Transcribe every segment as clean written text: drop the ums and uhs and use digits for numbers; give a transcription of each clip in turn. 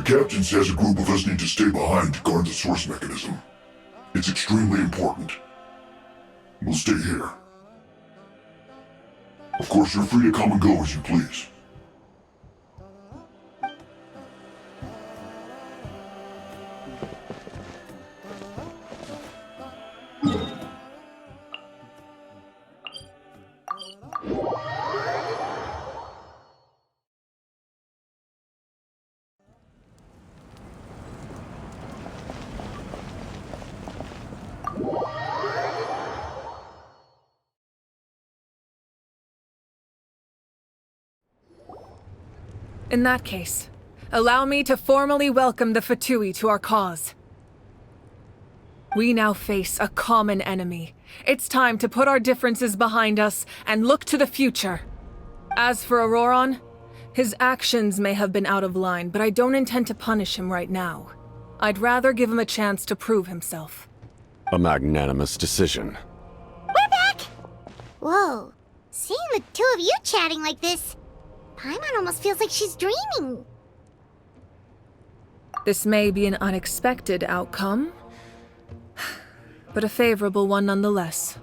captain says a group of us need to stay behind to guard the source mechanism. It's extremely important. We'll stay here. Of course, you're free to come and go as you please. In that case, allow me to formally welcome the Fatui to our cause. We now face a common enemy. It's time to put our differences behind us and look to the future. As for Auroron, his actions may have been out of line, but I don't intend to punish him right now. I'd rather give him a chance to prove himself. A magnanimous decision. We're back! Whoa, seeing the two of you chatting like this, Paimon almost feels like she's dreaming. This may be an unexpected outcome, but a favorable one nonetheless.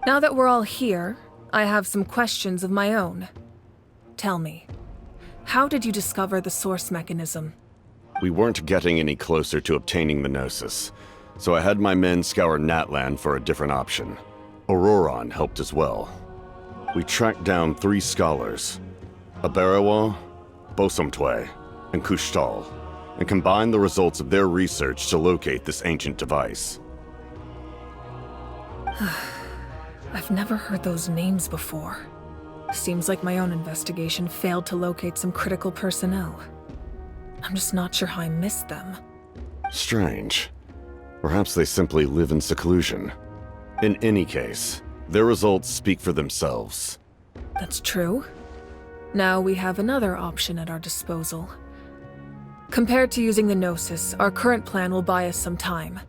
Now that we're all here, I have some questions of my own. Tell me, how did you discover the source mechanism? We weren't getting any closer to obtaining the Gnosis, so I had my men scour Natlan for a different option. Auroron helped as well. We tracked down 3 scholars, Aberawa, Bosomtwe, and Kushtal, and combined the results of their research to locate this ancient device. I've never heard those names before. Seems like my own investigation failed to locate some critical personnel. I'm just not sure how I missed them. Strange. Perhaps they simply live in seclusion. In any case, their results speak for themselves. That's true. Now we have another option at our disposal. Compared to using the Gnosis, our current plan will buy us some time.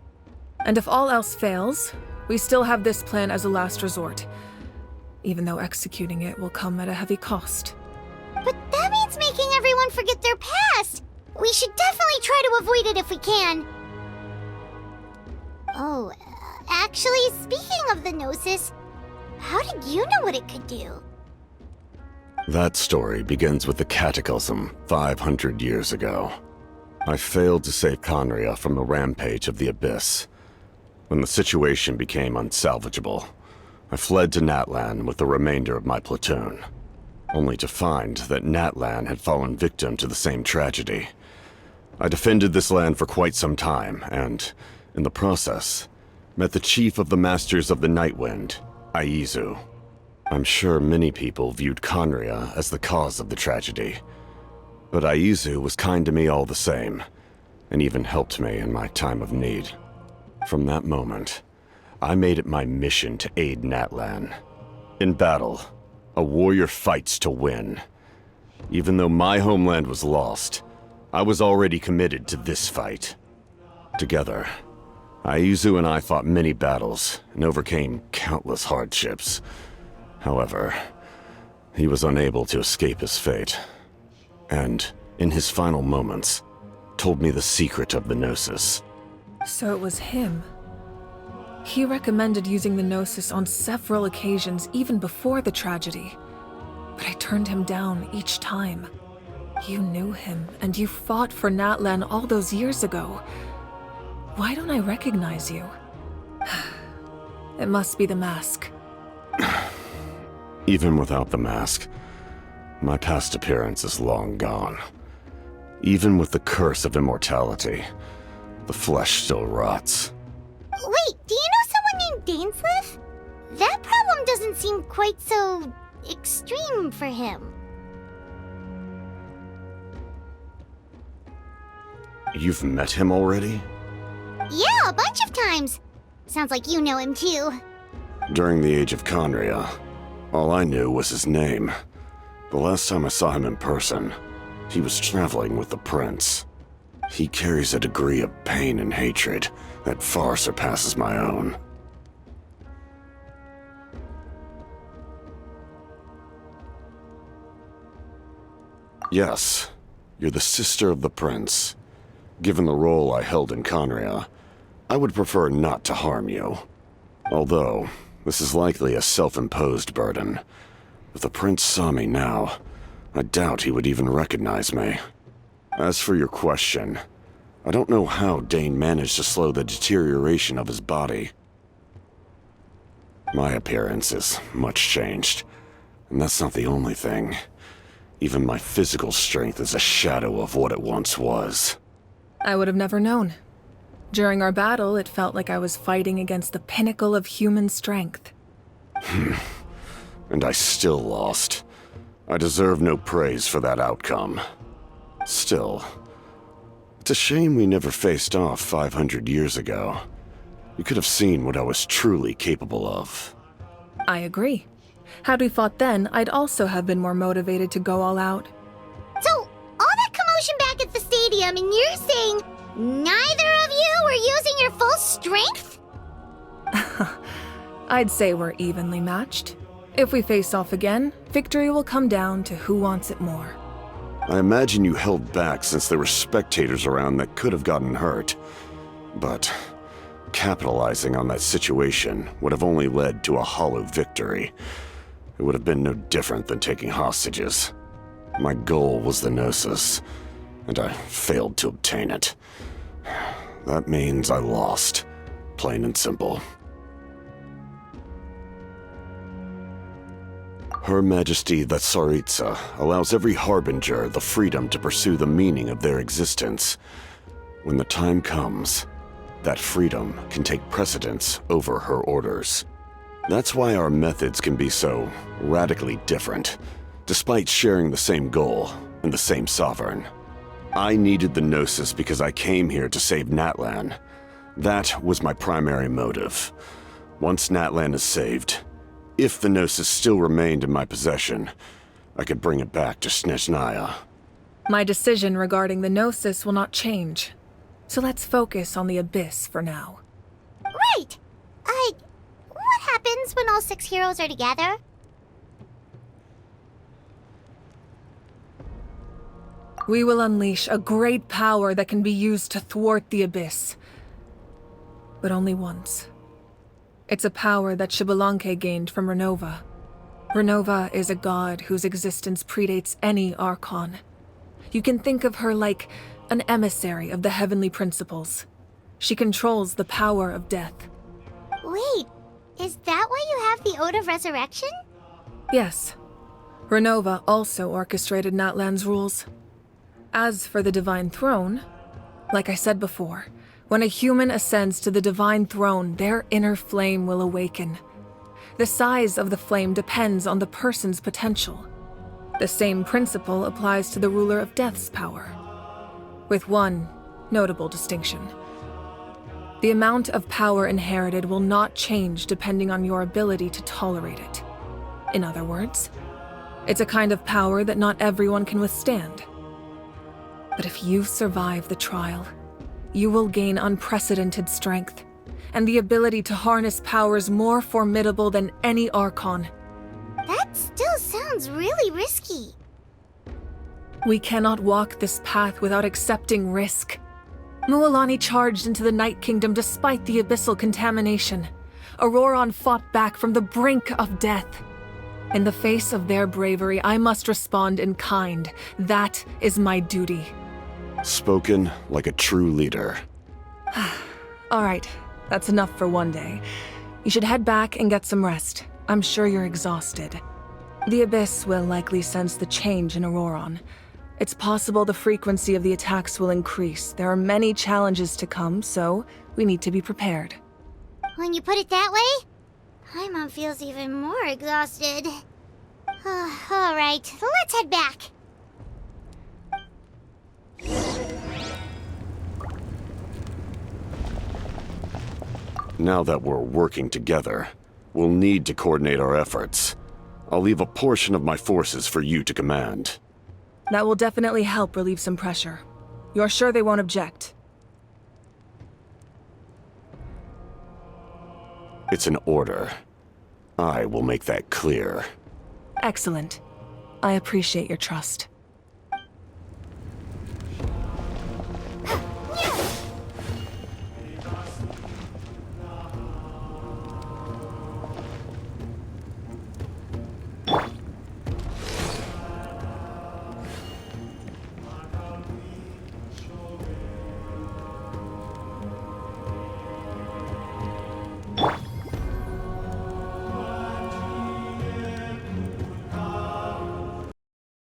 And if all else fails, we still have this plan as a last resort, even though executing it will come at a heavy cost. But that means making everyone forget their past! We should definitely try to avoid it if we can. Oh, actually, speaking of the Gnosis, how did you know what it could do? That story begins with the Cataclysm 500 years ago. I failed to save Conria from the rampage of the Abyss. When the situation became unsalvageable, I fled to Natlan with the remainder of my platoon, only to find that Natlan had fallen victim to the same tragedy. I defended this land for quite some time, and, in the process, met the chief of the Masters of the Nightwind, Aizu. I'm sure many people viewed Conria as the cause of the tragedy, but Aizu was kind to me all the same, and even helped me in my time of need. From that moment, I made it my mission to aid Natlan. In battle, a warrior fights to win. Even though my homeland was lost, I was already committed to this fight. Together, Aizu and I fought many battles and overcame countless hardships. However, he was unable to escape his fate, and, in his final moments, told me the secret of the Gnosis. So it was him. He recommended using the Gnosis on several occasions, even before the tragedy. But I turned him down each time. You knew him, and you fought for Natlan all those years ago. Why don't I recognize you? It must be the mask. Even without the mask, my past appearance is long gone. Even with the curse of immortality, the flesh still rots. Wait, do you know someone named Dainsleif? That problem doesn't seem quite so extreme for him. You've met him already? Yeah, a bunch of times. Sounds like you know him too. During the age of Conria, all I knew was his name. The last time I saw him in person, he was traveling with the prince. He carries a degree of pain and hatred that far surpasses my own. Yes, you're the sister of the prince. Given the role I held in Conria, I would prefer not to harm you. Although, this is likely a self-imposed burden. If the prince saw me now, I doubt he would even recognize me. As for your question, I don't know how Dane managed to slow the deterioration of his body. My appearance is much changed, and that's not the only thing. Even my physical strength is a shadow of what it once was. I would have never known. During our battle, it felt like I was fighting against the pinnacle of human strength. And I still lost. I deserve no praise for that outcome. Still, it's a shame we never faced off 500 years ago. You could have seen what I was truly capable of. I agree. Had we fought then, I'd also have been more motivated to go all out. So, all that commotion back at the stadium, and you're saying neither of you were using your full strength? I'd say we're evenly matched. If we face off again, victory will come down to who wants it more. I imagine you held back since there were spectators around that could have gotten hurt. But capitalizing on that situation would have only led to a hollow victory. It would have been no different than taking hostages. My goal was the Gnosis, and I failed to obtain it. That means I lost, plain and simple. Her Majesty the Tsaritsa allows every Harbinger the freedom to pursue the meaning of their existence. When the time comes, that freedom can take precedence over her orders. That's why our methods can be so radically different, despite sharing the same goal and the same sovereign. I needed the Gnosis because I came here to save Natlan. That was my primary motive. Once Natlan is saved, if the Gnosis still remained in my possession, I could bring it back to Snezhnaya. My decision regarding the Gnosis will not change. So let's focus on the Abyss for now. Right! What happens when all 6 heroes are together? We will unleash a great power that can be used to thwart the Abyss. But only once. It's a power that Xbalanque gained from Renova. Renova is a god whose existence predates any Archon. You can think of her like an emissary of the heavenly principles. She controls the power of death. Wait, is that why you have the Ode of Resurrection? Yes. Renova also orchestrated Natlan's rules. As for the Divine Throne, like I said before, when a human ascends to the Divine Throne, their inner flame will awaken. The size of the flame depends on the person's potential. The same principle applies to the ruler of Death's power, with one notable distinction. The amount of power inherited will not change depending on your ability to tolerate it. In other words, it's a kind of power that not everyone can withstand. But if you survive the trial, you will gain unprecedented strength, and the ability to harness powers more formidable than any Archon. That still sounds really risky. We cannot walk this path without accepting risk. Mualani charged into the Night Kingdom despite the abyssal contamination. Auroron fought back from the brink of death. In the face of their bravery, I must respond in kind. That is my duty. Spoken like a true leader. All right, that's enough for one day. You should head back and get some rest. I'm sure you're exhausted. The Abyss will likely sense the change in Auroron. It's possible the frequency of the attacks will increase. There are many challenges to come, so we need to be prepared. When you put it that way, Paimon feels even more exhausted. All right, let's head back. Now that we're working together, we'll need to coordinate our efforts. I'll leave a portion of my forces for you to command. That will definitely help relieve some pressure. You're sure they won't object? It's an order. I will make that clear. Excellent. I appreciate your trust.